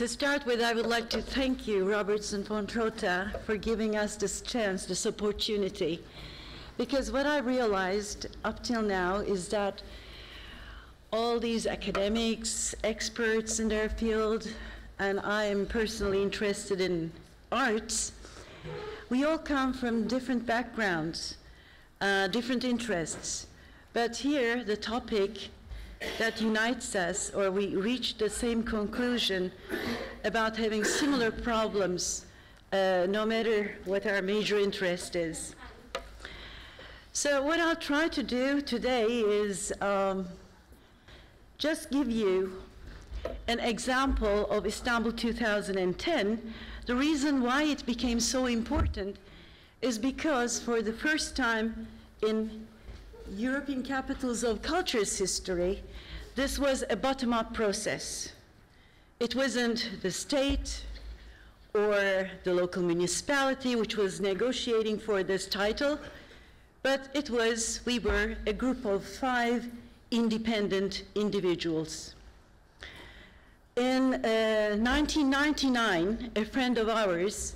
To start with, I would like to thank you, Robertson von Trotha, for giving us this chance, this opportunity. Because what I realized up till now is that all these academics, experts in their field, and I am personally interested in arts, we all come from different backgrounds, different interests. But here, the topic that unites us, or we reach the same conclusion about having similar problems, no matter what our major interest is. So what I'll try to do today is just give you an example of Istanbul 2010. The reason why it became so important is because for the first time in European capitals of culture's history, this was a bottom-up process. It wasn't the state or the local municipality which was negotiating for this title, but it was, we were a group of 5 independent individuals. In 1999, a friend of ours,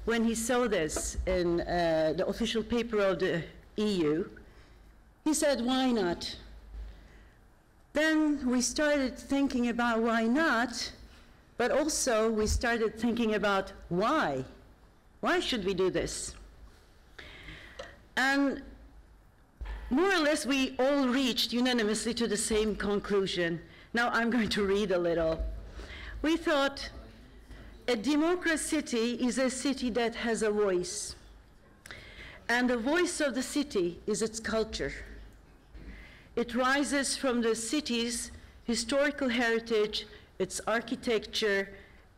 when he saw this in the official paper of the EU, he said, why not? Then we started thinking about why not, but also we started thinking about why. Why should we do this? And more or less, we all reached unanimously to the same conclusion. Now I'm going to read a little. We thought a democracy is a city that has a voice. And the voice of the city is its culture. It rises from the city's historical heritage, its architecture,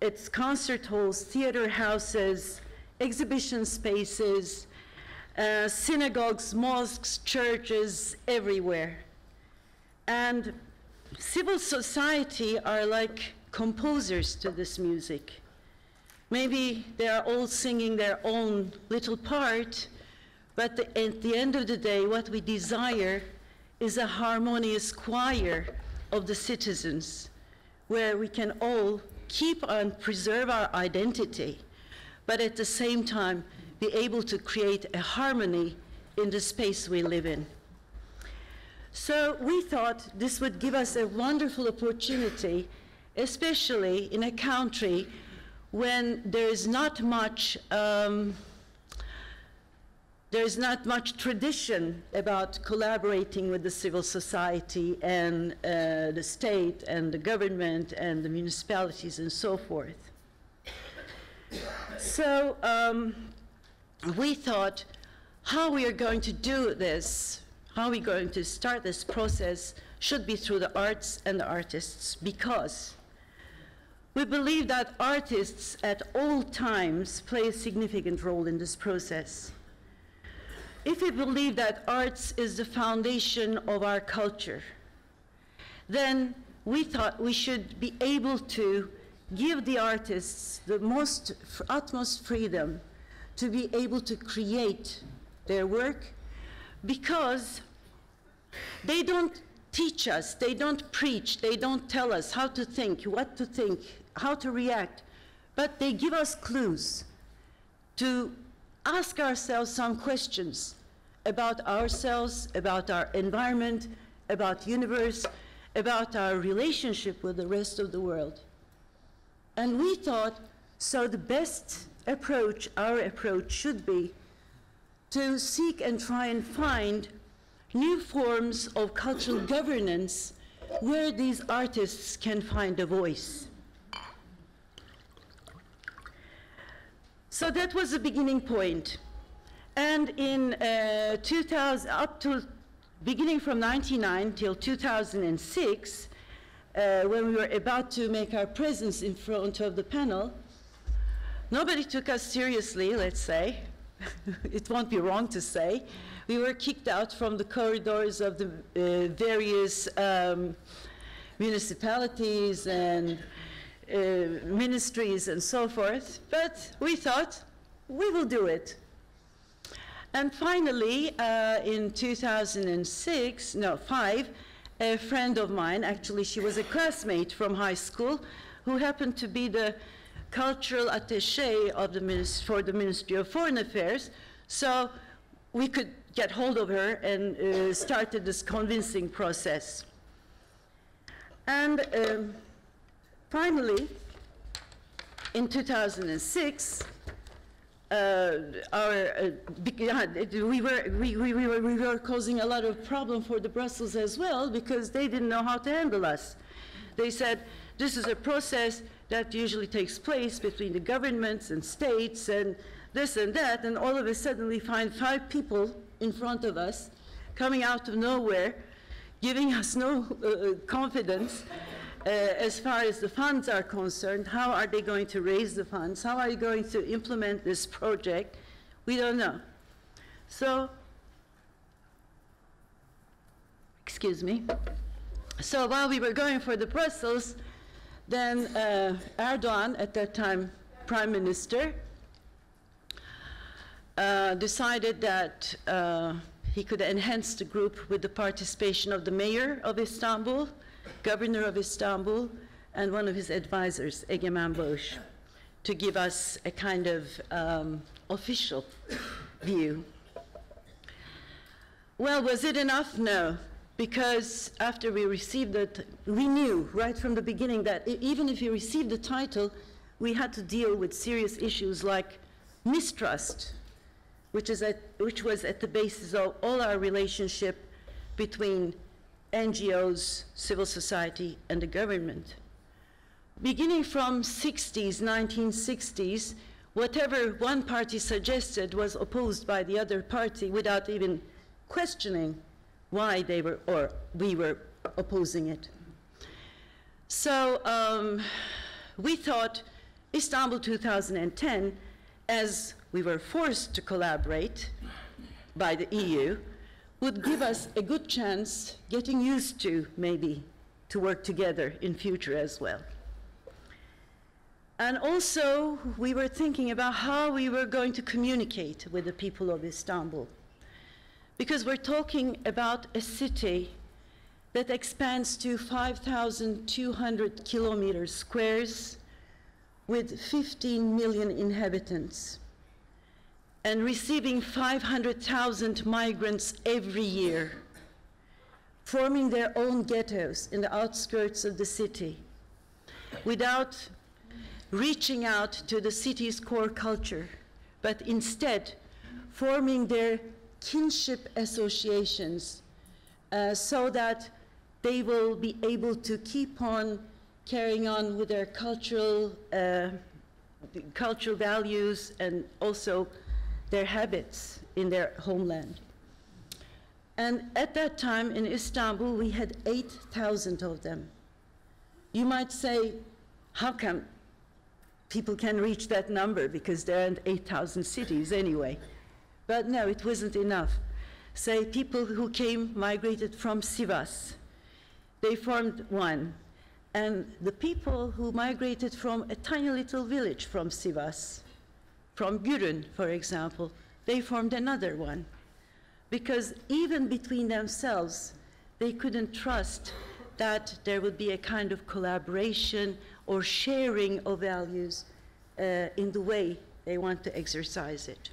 its concert halls, theater houses, exhibition spaces, synagogues, mosques, churches, everywhere. And civil society are like composers to this music. Maybe they are all singing their own little part, but at the end of the day, what we desire is a harmonious choir of the citizens, where we can all keep and preserve our identity, but at the same time be able to create a harmony in the space we live in. So we thought this would give us a wonderful opportunity, especially in a country when there's not much tradition about collaborating with the civil society and the state and the government and the municipalities and so forth. So we thought how we are going to do this, how we're going to start this process should be through the arts and the artists, because we believe that artists at all times play a significant role in this process. If we believe that arts is the foundation of our culture, then we thought we should be able to give the artists the utmost freedom to be able to create their work, because they don't teach us, they don't preach, they don't tell us how to think, what to think, how to react, but they give us clues to ask ourselves some questions about ourselves, about our environment, about universe, about our relationship with the rest of the world. And we thought, so the best approach, our approach should be to seek and try and find new forms of cultural governance where these artists can find a voice. So that was the beginning point. And in 2000, up to beginning from 1999 till 2006, when we were about to make our presence in front of the panel, nobody took us seriously, let's say. It won't be wrong to say. We were kicked out from the corridors of the various municipalities and ministries and so forth, but we thought we will do it. And finally, in 2005, a friend of mine, actually she was a classmate from high school, who happened to be the cultural attaché of the for the Ministry of Foreign Affairs. So we could get hold of her and started this convincing process. And finally, in 2006, we were causing a lot of problem for the Brussels as well, because they didn't know how to handle us. They said, this is a process that usually takes place between the governments and states and this and that, and all of a sudden we find 5 people in front of us coming out of nowhere, giving us no confidence as far as the funds are concerned. How are they going to raise the funds? How are you going to implement this project? We don't know. So, excuse me. So while we were going for the Brussels, then Erdogan, at that time Prime Minister, decided that he could enhance the group with the participation of the mayor of Istanbul, governor of Istanbul, and one of his advisors, Egemen Bağış, to give us a kind of official view. Well, was it enough? No, because after we received it, we knew right from the beginning that even if we received the title, we had to deal with serious issues like mistrust, which was at the basis of all our relationship between NGOs, civil society, and the government. Beginning from 1960s, whatever one party suggested was opposed by the other party without even questioning why they were, or we were opposing it. So we thought Istanbul 2010, as we were forced to collaborate by the EU, would give us a good chance, getting used to, maybe, to work together in future as well. And also, we were thinking about how we were going to communicate with the people of Istanbul. Because we're talking about a city that expands to 5,200 kilometers squares with 15 million inhabitants, and receiving 500,000 migrants every year, forming their own ghettos in the outskirts of the city, without reaching out to the city's core culture, but instead forming their kinship associations so that they will be able to keep on carrying on with their cultural values and also their habits in their homeland. And at that time in Istanbul, we had 8,000 of them. You might say, how come people can reach that number, because there aren't 8,000 cities anyway? But no, it wasn't enough. Say people who migrated from Sivas, they formed one. And the people who migrated from a tiny little village from Sivas, from Gürün, for example, they formed another one. Because even between themselves, they couldn't trust that there would be a kind of collaboration or sharing of values in the way they want to exercise it.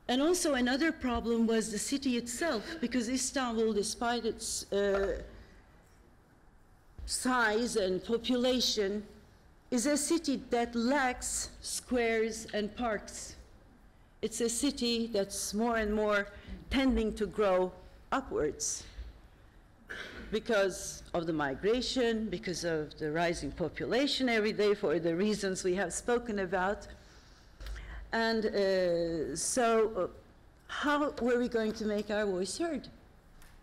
And also another problem was the city itself, because Istanbul, despite its size and population, is a city that lacks squares and parks. It's a city that's more and more tending to grow upwards because of the migration, because of the rising population every day for the reasons we have spoken about. And so how were we going to make our voice heard?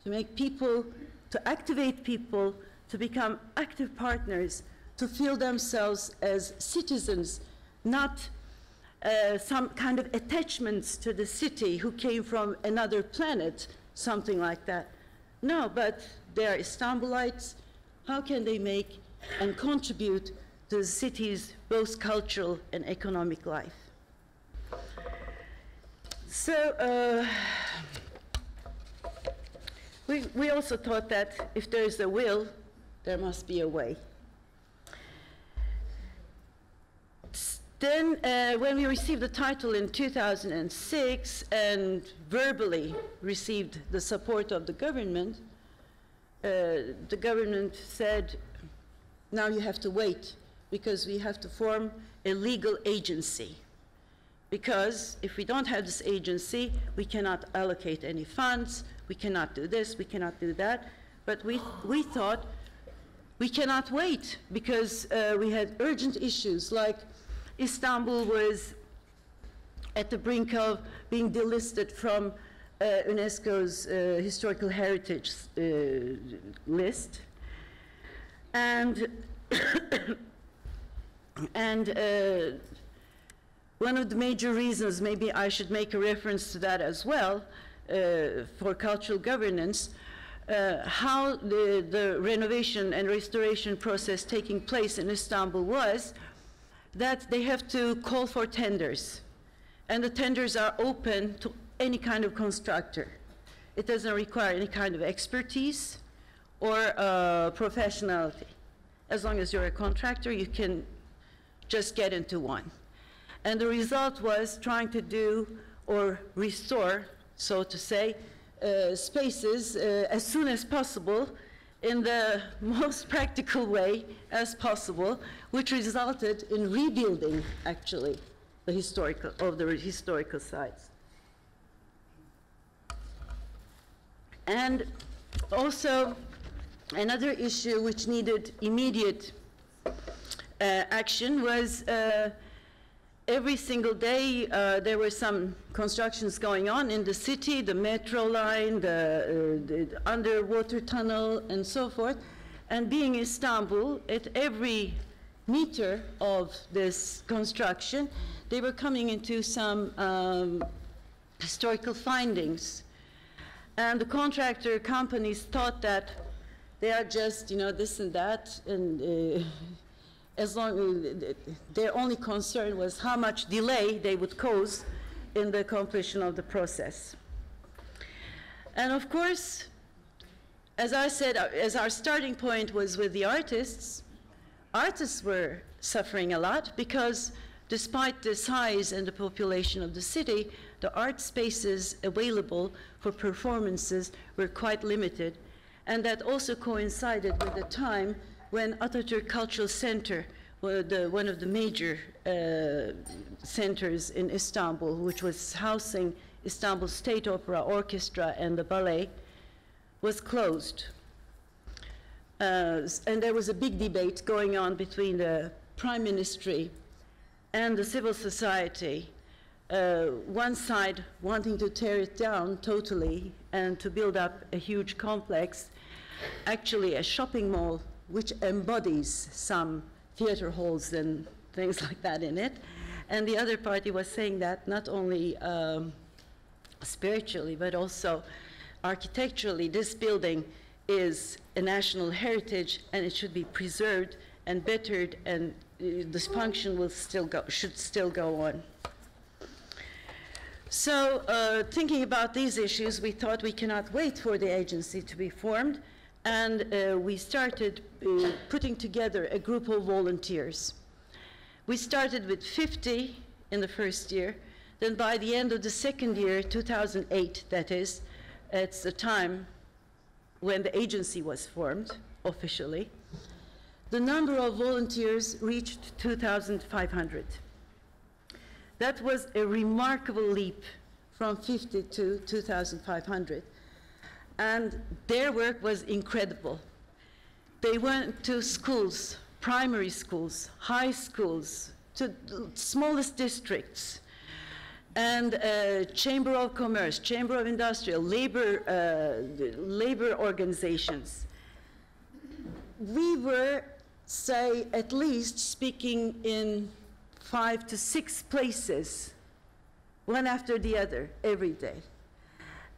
To make people, to activate people to become active partners, to feel themselves as citizens, not some kind of attachments to the city who came from another planet, something like that. No, but they are Istanbulites. How can they make and contribute to the city's both cultural and economic life? So we also thought that if there is a will, there must be a way. Then, when we received the title in 2006 and verbally received the support of the government said, now you have to wait because we have to form a legal agency. Because if we don't have this agency, we cannot allocate any funds, we cannot do this, we cannot do that. But we thought we cannot wait because we had urgent issues like Istanbul was at the brink of being delisted from UNESCO's historical heritage list. And, one of the major reasons, maybe I should make a reference to that as well, for cultural governance, how the renovation and restoration process taking place in Istanbul was that they have to call for tenders. And the tenders are open to any kind of constructor. It doesn't require any kind of expertise or professionality. As long as you're a contractor, you can just get into one. And the result was trying to do or restore, so to say, spaces as soon as possible in the most practical way as possible, which resulted in rebuilding, actually, the historical sites. And also, another issue which needed immediate action was every single day there were some constructions going on in the city, the metro line, the underwater tunnel, and so forth. And being Istanbul, at every meter of this construction, they were coming into some historical findings. And the contractor companies thought that they are just, you know, this and that, and as long as their only concern was how much delay they would cause in the completion of the process. And of course, as I said, as our starting point was with the artists were suffering a lot because despite the size and the population of the city, the art spaces available for performances were quite limited. And that also coincided with the time when Atatürk Cultural Center, one of the major centers in Istanbul, which was housing Istanbul State Opera Orchestra and the ballet, was closed. And there was a big debate going on between the Prime Ministry and the civil society. One side wanting to tear it down totally and to build up a huge complex, actually a shopping mall which embodies some theater halls and things like that in it. And the other party was saying that not only spiritually, but also architecturally, this building is a national heritage and it should be preserved and bettered, and this function will should still go on. So thinking about these issues, we thought we cannot wait for the agency to be formed, and we started putting together a group of volunteers. We started with 50 in the first year. Then by the end of the second year, 2008, that is, it's the time when the agency was formed officially, the number of volunteers reached 2,500. That was a remarkable leap from 50 to 2,500. And their work was incredible. They went to schools, primary schools, high schools, to the smallest districts, and Chamber of Commerce, Chamber of Industrial, labor organizations. We were, say, at least speaking in 5 to 6 places, one after the other, every day.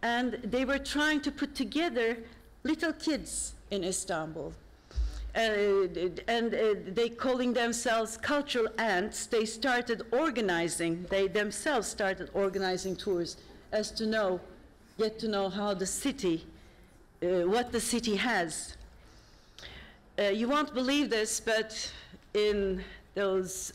And they were trying to put together little kids in Istanbul. And they calling themselves cultural ants, they started organizing, they themselves started organizing tours as to get to know how the city, what the city has. You won't believe this, but in those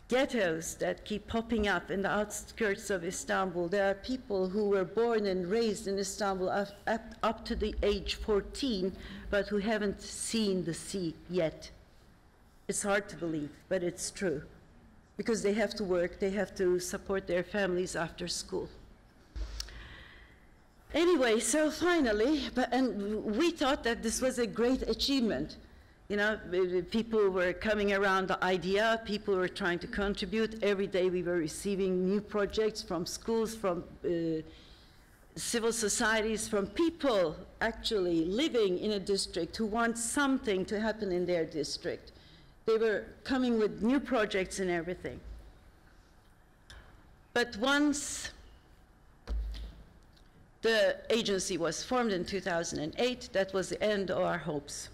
ghettos that keep popping up in the outskirts of Istanbul. There are people who were born and raised in Istanbul up to the age 14, but who haven't seen the sea yet. It's hard to believe, but it's true, because they have to work, they have to support their families after school. Anyway, so finally, and we thought that this was a great achievement. You know, people were coming around the idea, people were trying to contribute. Every day we were receiving new projects from schools, from civil societies, from people actually living in a district who want something to happen in their district. They were coming with new projects and everything. But once the agency was formed in 2008, that was the end of our hopes.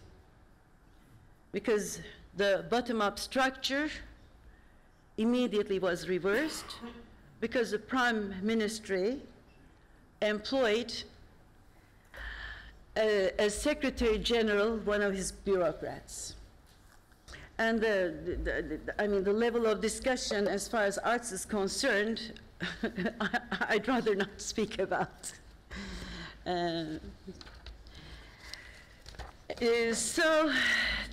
Because the bottom-up structure immediately was reversed, because the Prime Ministry employed as Secretary General one of his bureaucrats. And I mean, the level of discussion as far as arts is concerned, I'd rather not speak about. So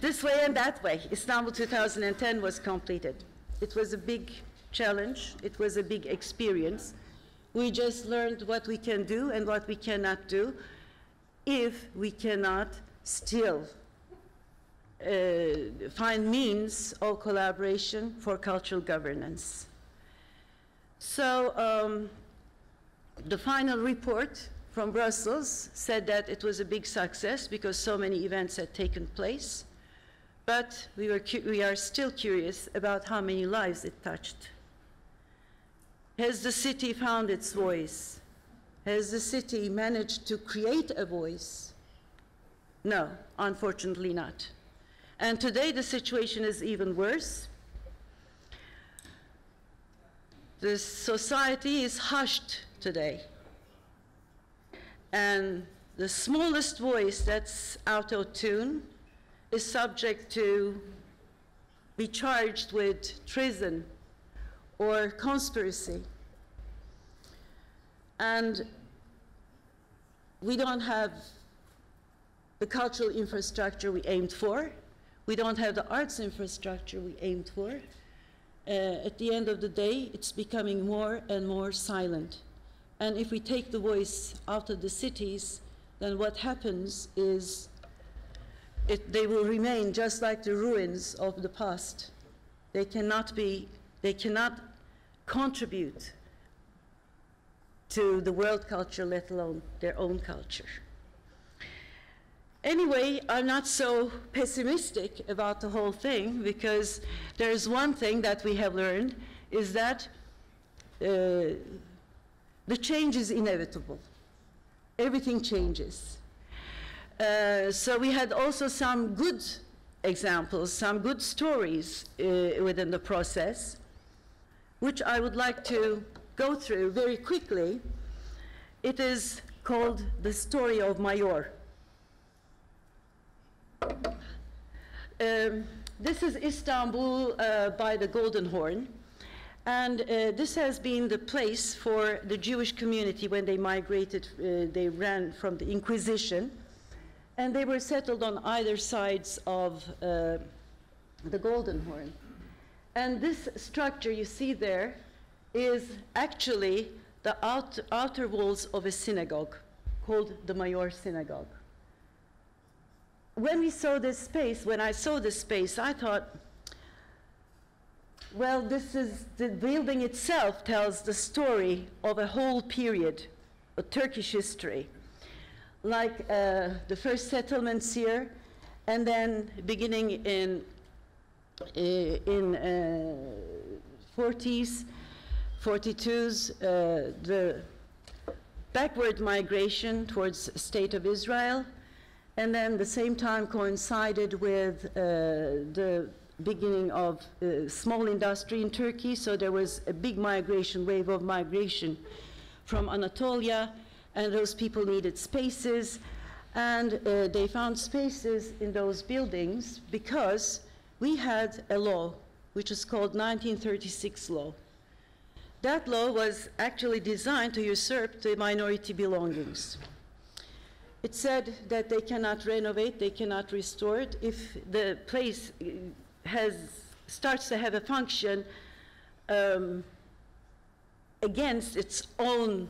this way and that way, Istanbul 2010 was completed. It was a big challenge. It was a big experience. We just learned what we can do and what we cannot do if we cannot still find means of collaboration for cultural governance. So the final report from Brussels said that it was a big success because so many events had taken place, but we are still curious about how many lives it touched. Has the city found its voice? Has the city managed to create a voice? No, unfortunately not. And today the situation is even worse. The society is hushed today. And the smallest voice that's out of tune is subject to be charged with treason or conspiracy. And we don't have the cultural infrastructure we aimed for. We don't have the arts infrastructure we aimed for. At the end of the day, it's becoming more and more silent. And if we take the voice out of the cities, then what happens is they will remain just like the ruins of the past. They cannot contribute to the world culture, let alone their own culture. Anyway, I'm not so pessimistic about the whole thing, because there's one thing that we have learned, is that the change is inevitable. Everything changes. So we had also some good examples, some good stories within the process, which I would like to go through very quickly. It is called The Story of Mayor. This is Istanbul by the Golden Horn. And this has been the place for the Jewish community when they migrated, they ran from the Inquisition. And they were settled on either sides of the Golden Horn. And this structure you see there is actually the outer walls of a synagogue called the Mayor Synagogue. When I saw this space, I thought, well, the building itself tells the story of a whole period of Turkish history, like the first settlements here, and then beginning in 40s, 42s, the backward migration towards State of Israel, and then the same time coincided with the beginning of small industry in Turkey, so there was a big migration, wave of migration from Anatolia, and those people needed spaces, and they found spaces in those buildings because we had a law which is called 1936 law. That law was actually designed to usurp the minority belongings. It said that they cannot renovate, they cannot restore it if the place starts to have a function against its own,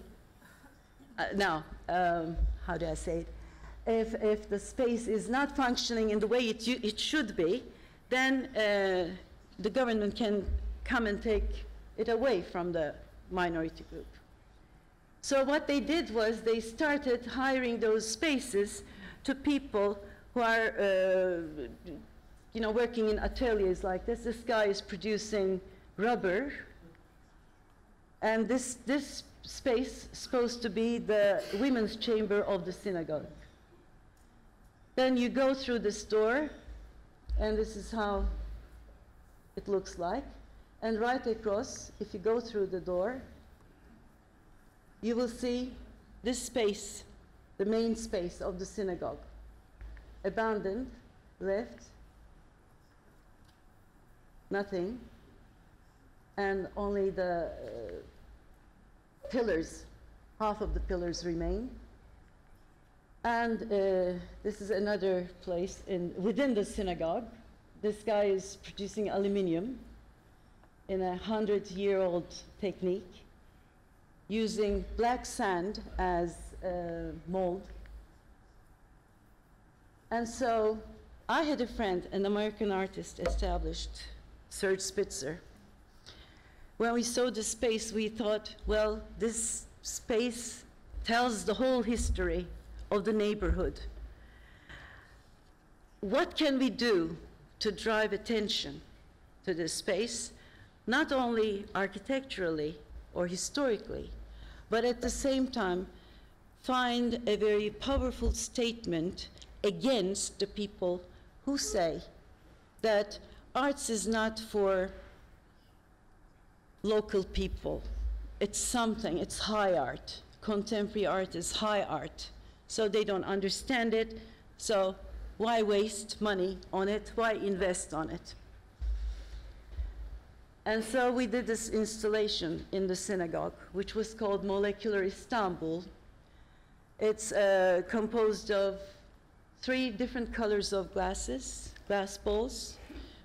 how do I say it? If the space is not functioning in the way it should be, then the government can come and take it away from the minority group. So what they did was they started hiring those spaces to people who are working in ateliers like this. This guy is producing rubber, and this space is supposed to be the women's chamber of the synagogue. Then you go through this door, and this is how it looks like. And right across, if you go through the door, you will see this space, the main space of the synagogue, abandoned, left, nothing, and only the pillars, half of the pillars remain. And this is another place within the synagogue. This guy is producing aluminum in a 100-year-old technique, using black sand as mold. And so I had a friend, an American artist established, Serge Spitzer. When we saw the space, we thought, well, this space tells the whole history of the neighborhood. What can we do to drive attention to this space, not only architecturally or historically, but at the same time find a very powerful statement against the people who say that arts is not for local people. It's something, it's high art. Contemporary art is high art. So they don't understand it, so why waste money on it? Why invest on it? And so we did this installation in the synagogue, which was called Molecular Istanbul. It's composed of 3 different colors of glass bowls,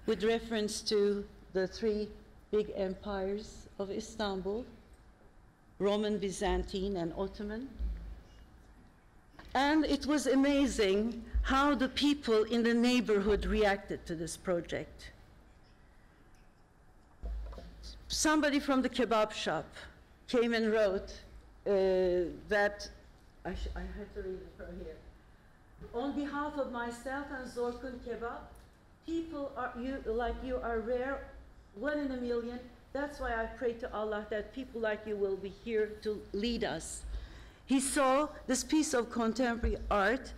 with reference to the 3 big empires of Istanbul, Roman, Byzantine, and Ottoman. And it was amazing how the people in the neighborhood reacted to this project. Somebody from the kebab shop came and wrote that, I had to read it from here. On behalf of myself and Zorkun Kebab, people like you are rare, 1 in a million. That's why I pray to Allah that people like you will be here to lead us. He saw this piece of contemporary art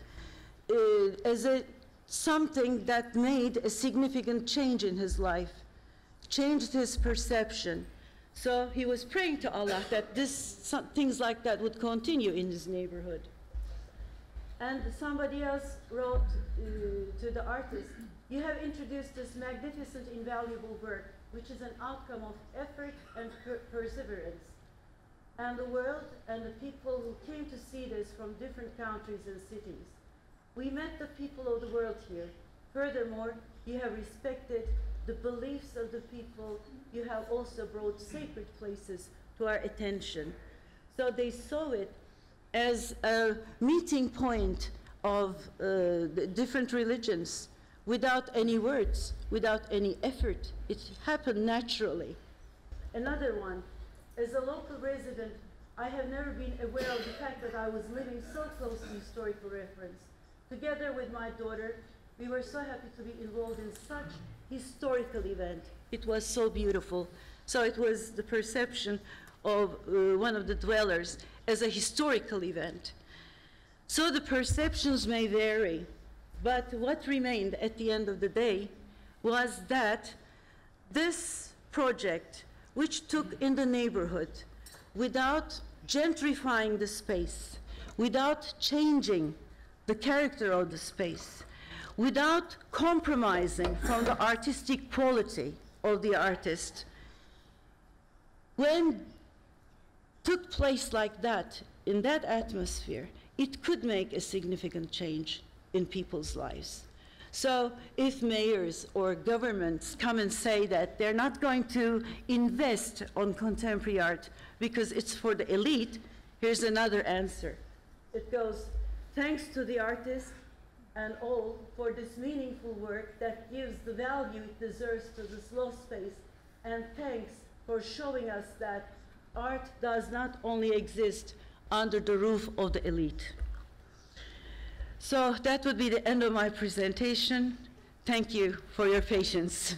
as something that made a significant change in his life, changed his perception. So he was praying to Allah that things like that would continue in his neighborhood. And somebody else wrote to the artist, you have introduced this magnificent, invaluable work, which is an outcome of effort and perseverance. And the world and the people who came to see this from different countries and cities. We met the people of the world here. Furthermore, you have respected the beliefs of the people. You have also brought sacred places to our attention. So they saw it as a meeting point of the different religions without any words, without any effort. It happened naturally. Another one, as a local resident, I have never been aware of the fact that I was living so close to historical reference. Together with my daughter, we were so happy to be involved in such historical event. It was so beautiful. So it was the perception of one of the dwellers as a historical event. So the perceptions may vary, but what remained at the end of the day was that this project, which took in the neighborhood without gentrifying the space, without changing the character of the space, without compromising from the artistic quality of the artist, when took place like that, in that atmosphere, it could make a significant change in people's lives. So if mayors or governments come and say that they're not going to invest on contemporary art because it's for the elite, here's another answer. It goes, thanks to the artist and all for this meaningful work that gives the value it deserves to this lost space, and thanks for showing us that art does not only exist under the roof of the elite. So that would be the end of my presentation. Thank you for your patience.